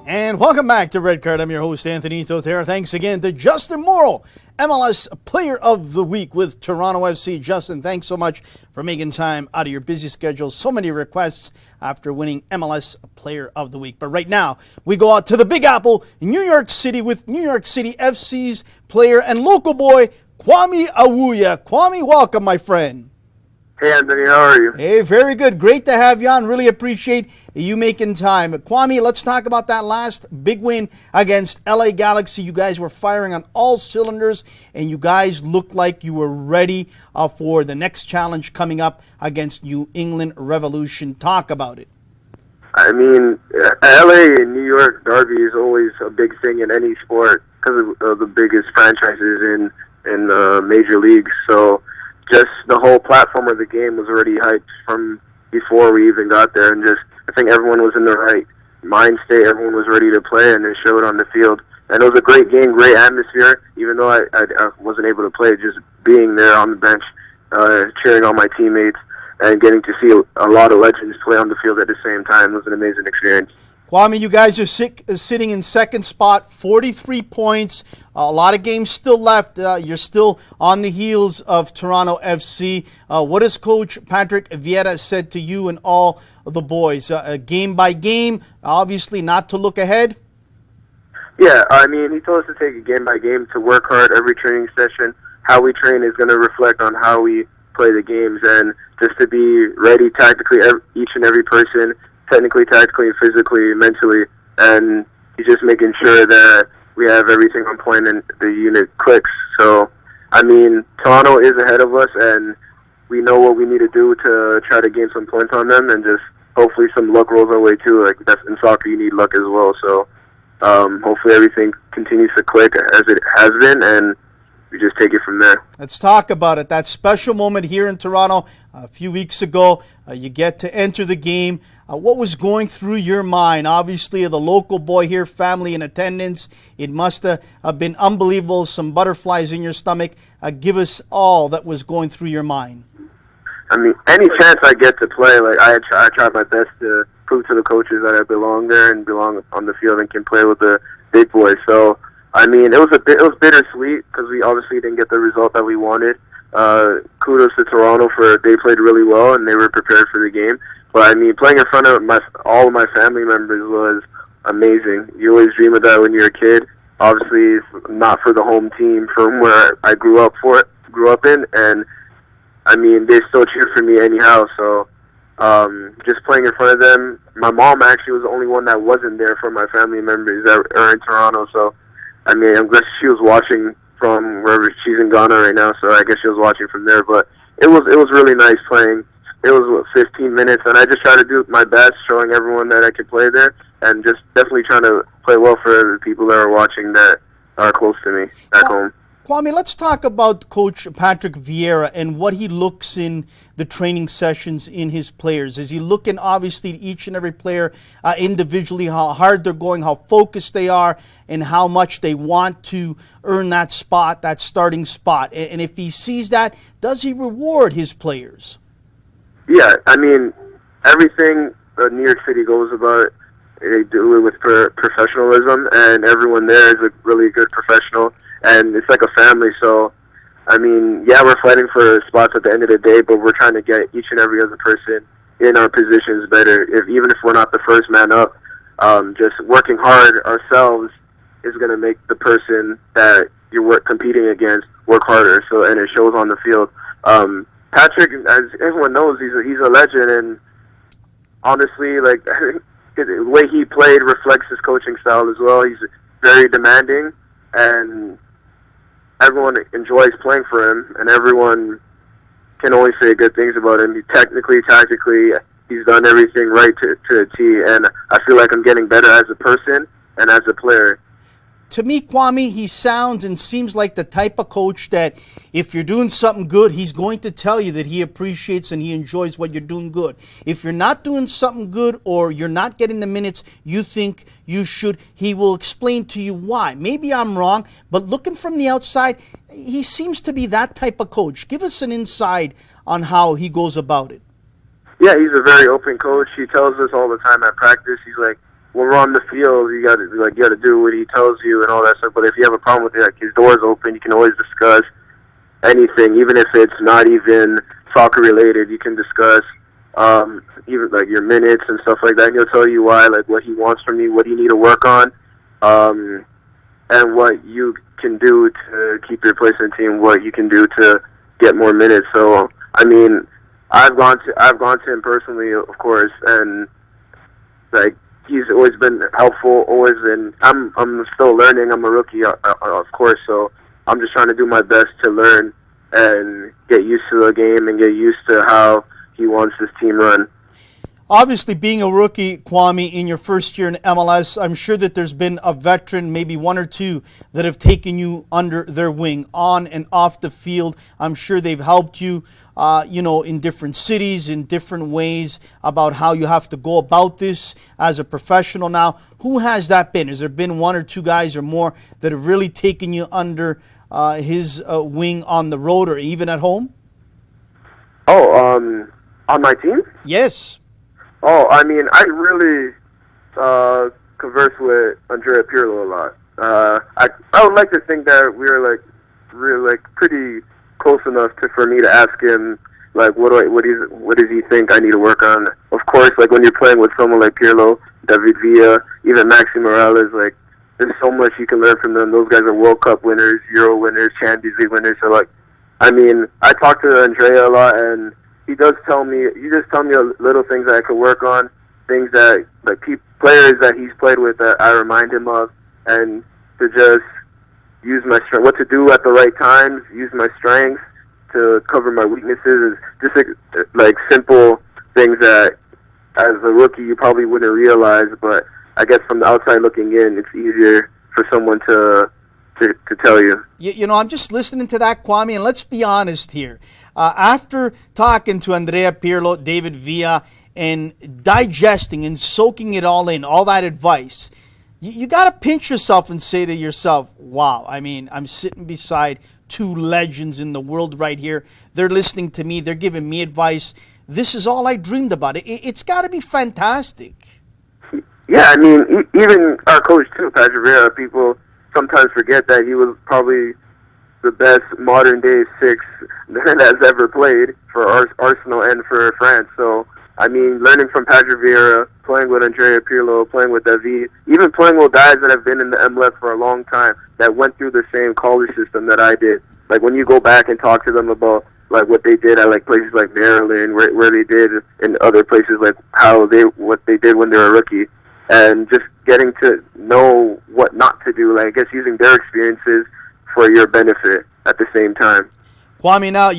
And welcome back to Red Card. I'm your host, Anthony Totera. Thanks again to Justin Morrill, MLS Player of the Week with Toronto FC. Justin, thanks so much for making time out of your busy schedule. So many requests after winning MLS Player of the Week. But right now, we go out to the Big Apple, New York City, with New York City FC's player and local boy, Kwame Awuah. Kwame, welcome, my friend. Hey, Anthony, how are you? Hey, very good. Great to have you on. Really appreciate you making time. Kwame, let's talk about that last big win against LA Galaxy. You guys were firing on all cylinders, and you guys looked like you were ready for the next challenge coming up against New England Revolution. Talk about it. I mean, LA and New York Derby is always a big thing in any sport because of the biggest franchises in major leagues. So just the whole platform of the game was already hyped from before we even got there, and just I think everyone was in the right mind state. Everyone was ready to play, and it showed on the field. And it was a great game, great atmosphere. Even though I wasn't able to play, just being there on the bench, cheering on my teammates, and getting to see a lot of legends play on the field at the same time was an amazing experience. Kwame, you guys are sitting in second spot, 43 points. A lot of games still left. You're still on the heels of Toronto FC. What has Coach Patrick Vieira said to you and all of the boys? Game by game, obviously not to look ahead? Yeah, I mean, he told us to take it game by game, to work hard every training session. How we train is going to reflect on how we play the games, and just to be ready tactically, each and every person, technically, tactically, physically, mentally, and he's just making sure that we have everything on point and the unit clicks. So, I mean, Toronto is ahead of us, and we know what we need to do to try to gain some points on them, and just hopefully some luck rolls our way too. Like, that's in soccer, you need luck as well. So, hopefully everything continues to click as it has been, and we just take it from there. Let's talk about it. That special moment here in Toronto a few weeks ago, you get to enter the game. What was going through your mind? Obviously, the local boy here, family in attendance. It must have been unbelievable, some butterflies in your stomach. Give us all that was going through your mind. I mean, any chance I get to play, like I try my best to prove to the coaches that I belong there and belong on the field and can play with the big boys. So, I mean, it was bittersweet because we obviously didn't get the result that we wanted. Kudos to Toronto they played really well and they were prepared for the game. But I mean, playing in front of all of my family members was amazing. You always dream of that when you're a kid. Obviously, it's not for the home team from where I grew up in, and I mean, they still cheered for me anyhow. So, just playing in front of them. My mom actually was the only one that wasn't there for my family members that are in Toronto. So, I mean, I'm glad she was watching from wherever she's in Ghana right now. So I guess she was watching from there. But it was really nice playing. It was 15 minutes, and I just tried to do my best, showing everyone that I could play there, and just definitely trying to play well for the people that are watching that are close to me back home. Kwame, let's talk about Coach Patrick Vieira and what he looks in the training sessions in his players. Is he looking, obviously, at each and every player individually, how hard they're going, how focused they are, and how much they want to earn that spot, that starting spot? And if he sees that, does he reward his players? Yeah, I mean, everything New York City goes about, they do it with professionalism, and everyone there is a really good professional, and it's like a family. So, I mean, yeah, we're fighting for spots at the end of the day, but we're trying to get each and every other person in our positions better. Even if we're not the first man up, just working hard ourselves is going to make the person that you're competing against work harder. So, and it shows on the field. Patrick, as everyone knows, he's a legend, and honestly, like, the way he played reflects his coaching style as well. He's very demanding, and everyone enjoys playing for him, and everyone can only say good things about him. Technically, tactically, he's done everything right to a T, and I feel like I'm getting better as a person and as a player. To me, Kwame, he sounds and seems like the type of coach that if you're doing something good, he's going to tell you that he appreciates and he enjoys what you're doing good. If you're not doing something good or you're not getting the minutes you think you should, he will explain to you why. Maybe I'm wrong, but looking from the outside, he seems to be that type of coach. Give us an insight on how he goes about it. Yeah, he's a very open coach. He tells us all the time at practice. He's like, when we're on the field, you got to do what he tells you and all that stuff. But if you have a problem with it, like, his door's open. You can always discuss anything, even if it's not even soccer related. You can discuss even like your minutes and stuff like that. And he'll tell you why, like what he wants from you, what you need to work on, and what you can do to keep your place in the team, what you can do to get more minutes. So I mean, I've gone to him personally, of course, and like he's always been helpful. Always been. I'm still learning. I'm a rookie, of course. So I'm just trying to do my best to learn and get used to the game and get used to how he wants his team run. Obviously, being a rookie, Kwame, in your first year in MLS, I'm sure that there's been a veteran, maybe one or two, that have taken you under their wing on and off the field. I'm sure they've helped you, in different cities, in different ways about how you have to go about this as a professional now. Who has that been? Has there been one or two guys or more that have really taken you under his wing on the road or even at home? Oh, on my team? Yes. Oh, I mean, I really converse with Andrea Pirlo a lot. I would like to think that we're pretty close enough for me to ask him like what does he think I need to work on. Of course, like when you're playing with someone like Pirlo, David Villa, even Maxi Morales, like there's so much you can learn from them. Those guys are World Cup winners, Euro winners, Champions League winners. So like, I mean, I talk to Andrea a lot, and he just tell me little things that I could work on, things that like players that he's played with that I remind him of, and to just use my strength, what to do at the right times, use my strengths to cover my weaknesses. Is just like simple things that as a rookie you probably wouldn't realize, but I guess from the outside looking in, it's easier for someone to tell you. I'm just listening to that, Kwame, and let's be honest here. After talking to Andrea Pirlo, David Villa, and digesting and soaking it all in, all that advice, you got to pinch yourself and say to yourself, wow, I mean, I'm sitting beside two legends in the world right here. They're listening to me. They're giving me advice. This is all I dreamed about. It's got to be fantastic. Yeah, I mean, even our coach, too, Patrick Vieira, people sometimes forget that he was probably the best modern-day six that has ever played for Arsenal and for France. So, I mean, learning from Patrick Vieira, playing with Andrea Pirlo, playing with David, even playing with guys that have been in the MLS for a long time that went through the same college system that I did. Like, when you go back and talk to them about, like, what they did at, like, places like Maryland, where they did in other places, like, what they did when they were a rookie, and just getting to know what not to do, like, I guess using their experiences for your benefit at the same time. Kwame, now,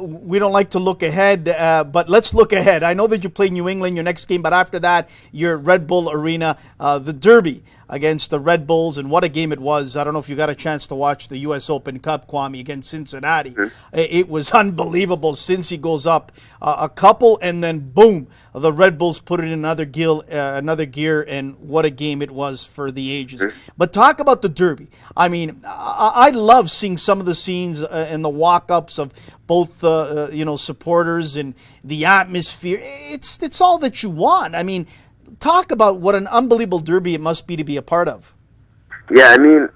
we don't like to look ahead, but let's look ahead. I know that you play New England your next game, but after that, you're at Red Bull Arena, the Derby against the Red Bulls, and what a game it was. I don't know if you got a chance to watch the U.S. Open Cup, Kwame, against Cincinnati. Mm-hmm. It was unbelievable. Cincy goes up a couple, and then boom, the Red Bulls put it in another gear, and what a game it was for the ages. Mm-hmm. But talk about the Derby. I mean, I love seeing some of the scenes and the walk-ups of both supporters and the atmosphere. It's all that you want. I mean, talk about what an unbelievable derby it must be to be a part of. Yeah, I mean,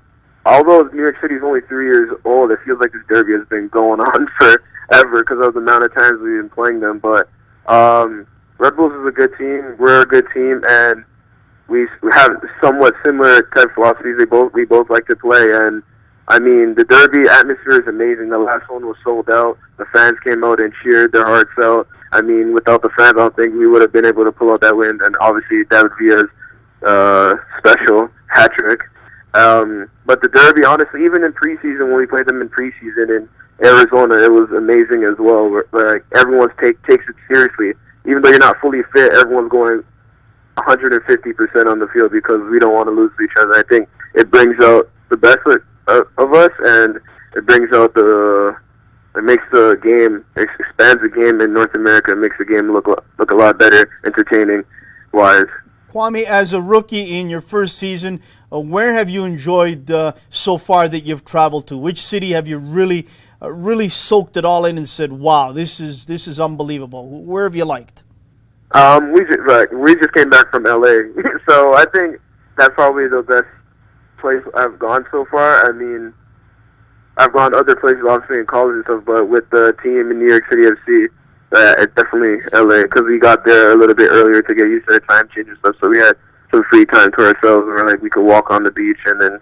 although New York City is only 3 years old, it feels like this derby has been going on forever because of the amount of times we've been playing them. But Red Bulls is a good team. We're a good team, and we have somewhat similar type philosophies. We both like to play, and I mean, the derby atmosphere is amazing. The last one was sold out. The fans came out and cheered their hearts out. I mean, without the fans, I don't think we would have been able to pull out that win. And obviously, David Villa's special hat trick. But the derby, honestly, even in preseason, when we played them in preseason in Arizona, it was amazing as well. Like everyone takes it seriously. Even though you're not fully fit, everyone's going 150% on the field because we don't want to lose to each other. I think it brings out the best of us, and it brings out it makes the game, it expands the game in North America, it makes the game look a lot better, entertaining-wise. Kwame, as a rookie in your first season, where have you enjoyed so far that you've traveled to? Which city have you really really soaked it all in and said, "Wow, this is unbelievable"? Where have you liked? We just came back from LA, so I think that's probably the best place I've gone so far. I mean, I've gone other places, obviously in college and stuff, but with the team in New York City FC, it's definitely LA, because we got there a little bit earlier to get used to the time change and stuff. So we had some free time to ourselves, where like we could walk on the beach, and then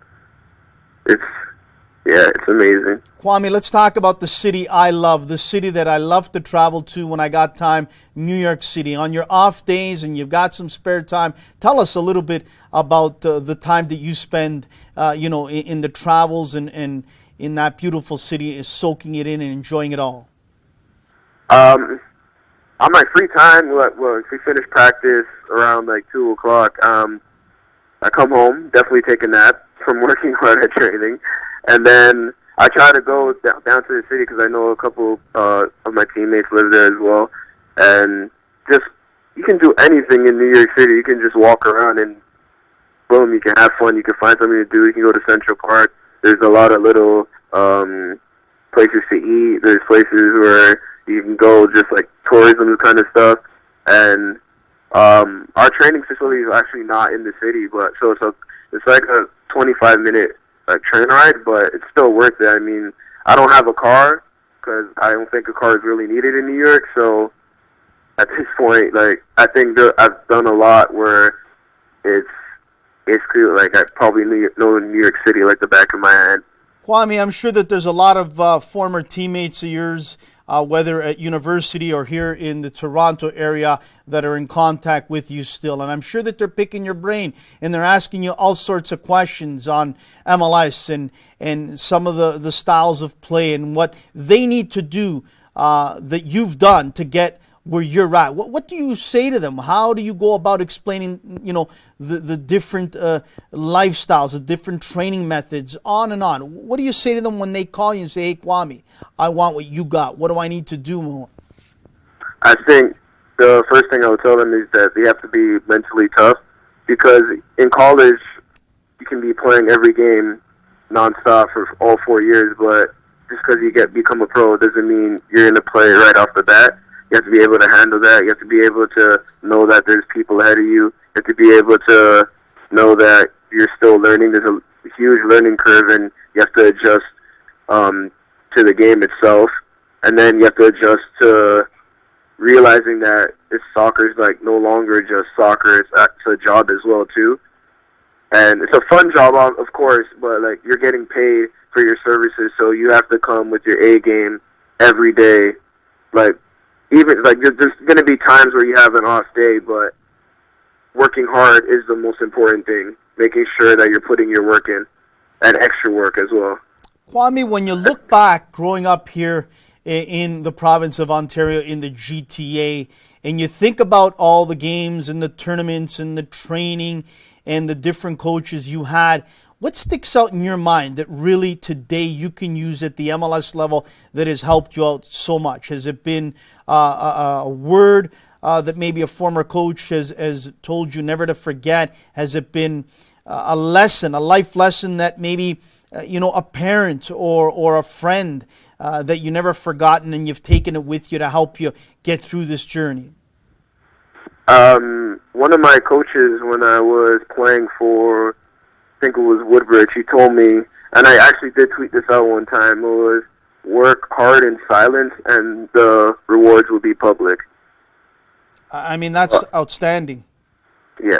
it's amazing. Kwame, let's talk about the city I love, the city that I love to travel to when I got time, New York City. On your off days and you've got some spare time, tell us a little bit about the time that you spend, in the travels and in that beautiful city, is soaking it in and enjoying it all. On my free time, if we finish practice around like 2 o'clock, I come home, definitely take a nap from working hard at training, and then I try to go down to the city because I know a couple of my teammates live there as well. And just, you can do anything in New York City. You can just walk around and boom, you can have fun. You can find something to do. You can go to Central Park. There's a lot of little places to eat. There's places where you can go, just like tourism kind of stuff. And our training facility is actually not in the city, but so it's like a 25-minute train ride, but it's still worth it. I mean, I don't have a car because I don't think a car is really needed in New York. So at this point, like, I think I've done a lot where it's basically like I probably know New York City like the back of my hand. Kwame, I'm sure that there's a lot of former teammates of yours, whether at university or here in the Toronto area, that are in contact with you still. And I'm sure that they're picking your brain and they're asking you all sorts of questions on MLS and some of the styles of play and what they need to do that you've done to get where you're at. What do you say to them? How do you go about explaining, the different lifestyles, the different training methods, on and on? What do you say to them when they call you and say, "Hey, Kwame, I want what you got. What do I need to do more?" I think the first thing I would tell them is that they have to be mentally tough, because in college you can be playing every game nonstop for all 4 years, but just because you become a pro doesn't mean you're going to play right off the bat. You have to be able to handle that. You have to be able to know that there's people ahead of you. You have to be able to know that you're still learning. There's a huge learning curve, and you have to adjust to the game itself. And then you have to adjust to realizing that soccer is like no longer just soccer. It's a job as well too. And it's a fun job, of course, but like, you're getting paid for your services, so you have to come with your A game every day. Like, even like, there's going to be times where you have an off day, but working hard is the most important thing. Making sure that you're putting your work in, and extra work as well. Kwame, when you look back growing up here in the province of Ontario, in the GTA, and you think about all the games and the tournaments and the training and the different coaches you had, what sticks out in your mind that really today you can use at the MLS level that has helped you out so much? Has it been a word that maybe a former coach has told you never to forget? Has it been a lesson, a life lesson that maybe a parent or a friend that you never forgotten and you've taken it with you to help you get through this journey? One of my coaches, when I was playing for, I think it was Woodbridge, he told me, and I actually did tweet this out one time, it was, work hard in silence and the rewards will be public. I mean, that's outstanding. Yeah.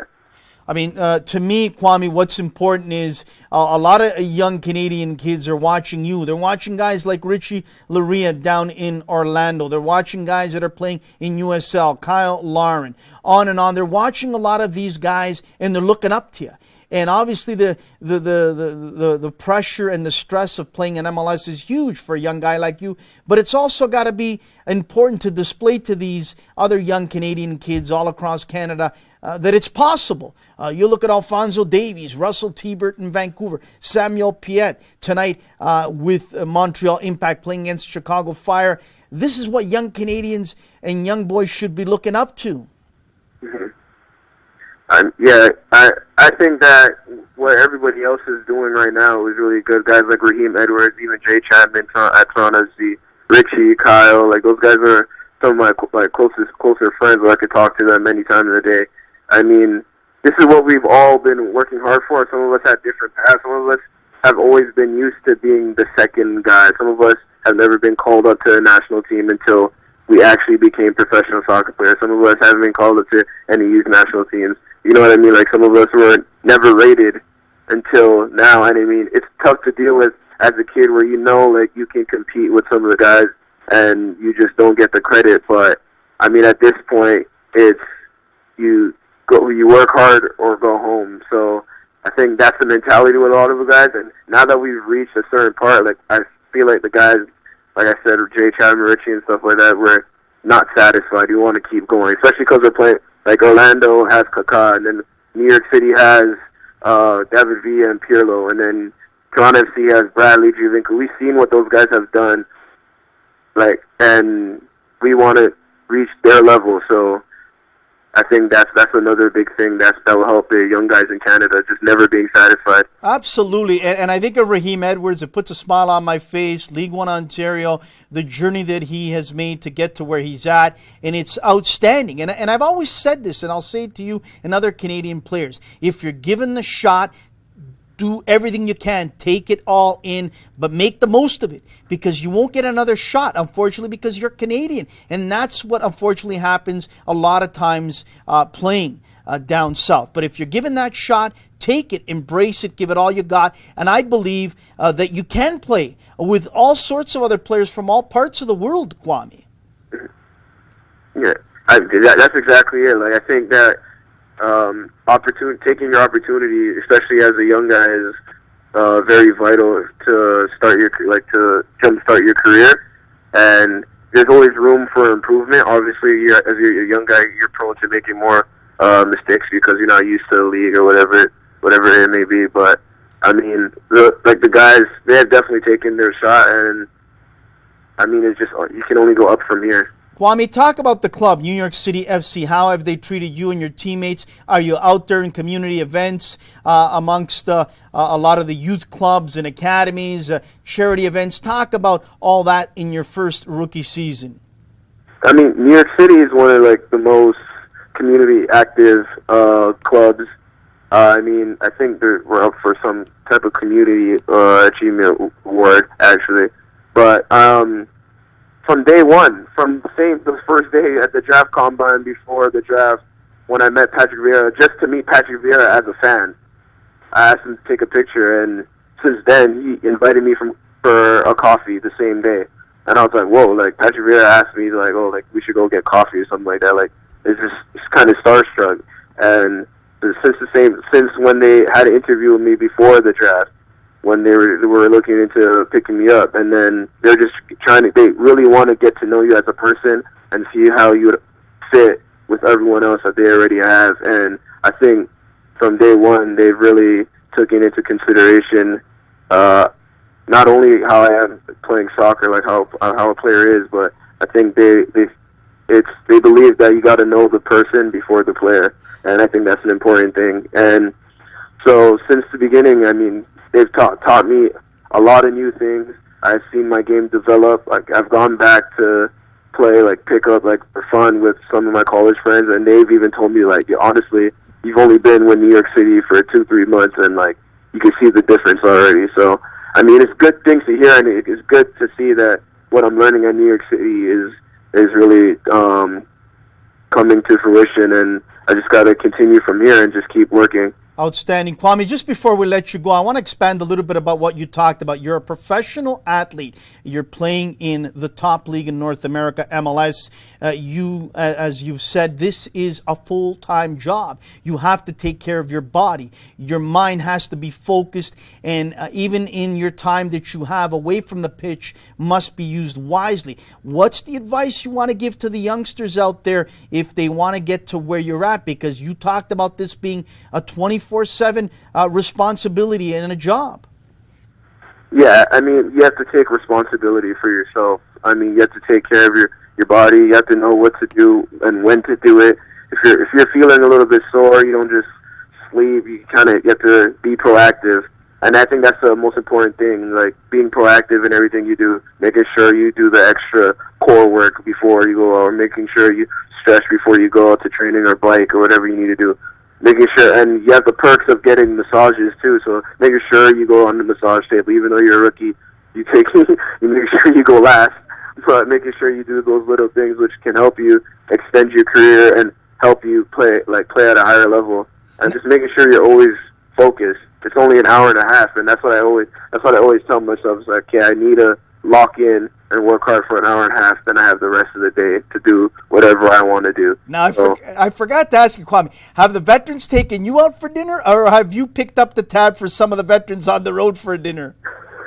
I mean, to me, Kwame, what's important is a lot of young Canadian kids are watching you. They're watching guys like Richie Laria down in Orlando. They're watching guys that are playing in USL, Kyle Lauren, on and on. They're watching a lot of these guys, and they're looking up to you. And obviously, the pressure and the stress of playing in MLS is huge for a young guy like you. But it's also got to be important to display to these other young Canadian kids all across Canada that it's possible. You look at Alphonso Davies, Russell Tebert in Vancouver, Samuel Piette tonight with Montreal Impact playing against Chicago Fire. This is what young Canadians and young boys should be looking up to. Mm-hmm. I think that what everybody else is doing right now is really good. Guys like Raheem Edwards, even Jay Chapman at Toronto FC, Richie, Kyle, like those guys are some of my closer friends where I could talk to them many times a day. I mean, this is what we've all been working hard for. Some of us had different paths. Some of us have always been used to being the second guy. Some of us have never been called up to a national team until we actually became professional soccer players. Some of us haven't been called up to any youth national teams. You know what I mean? Like, some of us were never rated until now. And I mean, it's tough to deal with as a kid where like, you can compete with some of the guys and you just don't get the credit. But, I mean, at this point, it's you work hard or go home. So I think that's the mentality with a lot of the guys. And now that we've reached a certain part, like, I feel like the guys, like I said, Jay Chapman, Richie, and stuff like that, we're not satisfied. We want to keep going, especially because we're playing. Like, Orlando has Kaká, and then New York City has David Villa and Pirlo, and then Toronto FC has Bradley, Giovinco. We've seen what those guys have done, like, and we want to reach their level. So I think that's another big thing that will help the young guys in Canada, just never being satisfied. Absolutely. And I think of Raheem Edwards, it puts a smile on my face. League One Ontario, the journey that he has made to get to where he's at, and it's outstanding. And I've always said this, and I'll say it to you and other Canadian players. If you're given the shot, do everything you can, take it all in, but make the most of it, because you won't get another shot, unfortunately, because you're Canadian. And that's what unfortunately happens a lot of times playing down south. But if you're given that shot, take it, embrace it, give it all you got. And I believe that you can play with all sorts of other players from all parts of the world, Kwame. Yeah, that's exactly it. Like, I think that taking your opportunity, especially as a young guy, is very vital to start your to jumpstart your career. And there's always room for improvement. Obviously, as you're a young guy, you're prone to making more mistakes because you're not used to the league or whatever it may be. But I mean, the guys, they have definitely taken their shot, and I mean, it's just, you can only go up from here. Kwame, talk about the club, New York City FC. How have they treated you and your teammates? Are you out there in community events amongst a lot of the youth clubs and academies, charity events? Talk about all that in your first rookie season. I mean, New York City is one of the most community active clubs. I mean, I think we're up for some type of community achievement award, actually. But from day one, from the first day at the draft combine before the draft, when I met Patrick Vieira, just to meet Patrick Vieira as a fan, I asked him to take a picture, and since then, he invited me for a coffee the same day. And I was like, whoa, like, Patrick Vieira asked me, like, oh, like, we should go get coffee or something like that. Like, it's kind of starstruck. And since when they had an interview with me before the draft, when they were looking into picking me up, and then they're just they really want to get to know you as a person and see how you would fit with everyone else that they already have. And I think from day one, they really took it into consideration, not only how I am playing soccer, like how a player is, but I think they believe that you got to know the person before the player, and I think that's an important thing. And so since the beginning, I mean, they've taught me a lot of new things. I've seen my game develop. Like, I've gone back to play, like, pick up, like, for fun with some of my college friends, and they've even told me, like, honestly, you've only been with New York City for 2-3 months, and, like, you can see the difference already. So, I mean, it's good things to hear, and it's good to see that what I'm learning in New York City is really coming to fruition, and I just got to continue from here and just keep working. Outstanding. Kwame, just before we let you go, I want to expand a little bit about what you talked about. You're a professional athlete. You're playing in the top league in North America, MLS. As you've said, this is a full-time job. You have to take care of your body. Your mind has to be focused, and even in your time that you have away from the pitch must be used wisely. What's the advice you want to give to the youngsters out there if they want to get to where you're at? Because you talked about this being a 24/7 responsibility and a job. Yeah, I mean, you have to take responsibility for yourself. I mean, you have to take care of your body. You have to know what to do and when to do it. if you're feeling a little bit sore, you don't just sleep. You kind of get to be proactive. And I think that's the most important thing, like being proactive in everything you do, making sure you do the extra core work before you go out, or making sure you stretch before you go out to training or bike or whatever you need to do. Making sure, and you have the perks of getting massages too, so making sure you go on the massage table. Even though you're a rookie, you make sure you go last, but making sure you do those little things which can help you extend your career and help you play at a higher level. And just making sure you're always focused. It's only an hour and a half, and that's what I always tell myself. It's like, okay, I need to lock in and work hard for an hour and a half. Then I have the rest of the day to do whatever I want to do. Now, I forgot to ask you, Kwame, have the veterans taken you out for dinner, or have you picked up the tab for some of the veterans on the road for a dinner?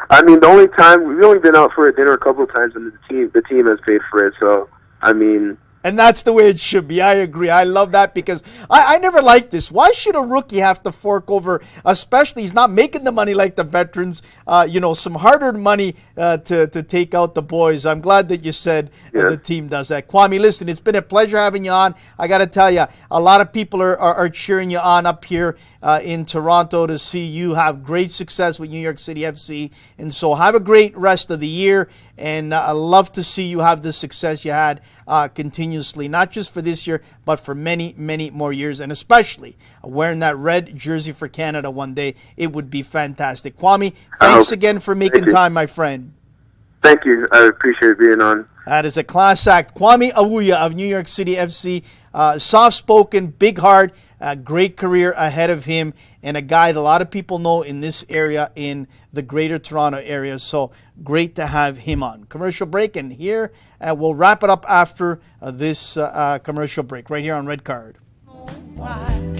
I mean, the only time we've only been out for a dinner a couple of times, and the team has paid for it. So, I mean. And that's the way it should be. I agree. I love that because I never liked this. Why should a rookie have to fork over, especially he's not making the money like the veterans, some hard-earned money to take out the boys. I'm glad that you said the team does that. Kwame, listen, it's been a pleasure having you on. I got to tell you, a lot of people are cheering you on up here in Toronto to see you have great success with New York City FC. And so have a great rest of the year. And I love to see you have the success you had continuously, not just for this year, but for many, many more years. And especially wearing that red jersey for Canada one day, it would be fantastic. Kwame, thanks again for making time, my friend. Thank you. I appreciate being on. That is a class act. Kwame Awuah of New York City FC, soft-spoken, big heart, great career ahead of him, and a guy that a lot of people know in this area, in the greater Toronto area. So great to have him on. Commercial break, and here we'll wrap it up after this commercial break right here on Red Card. Why?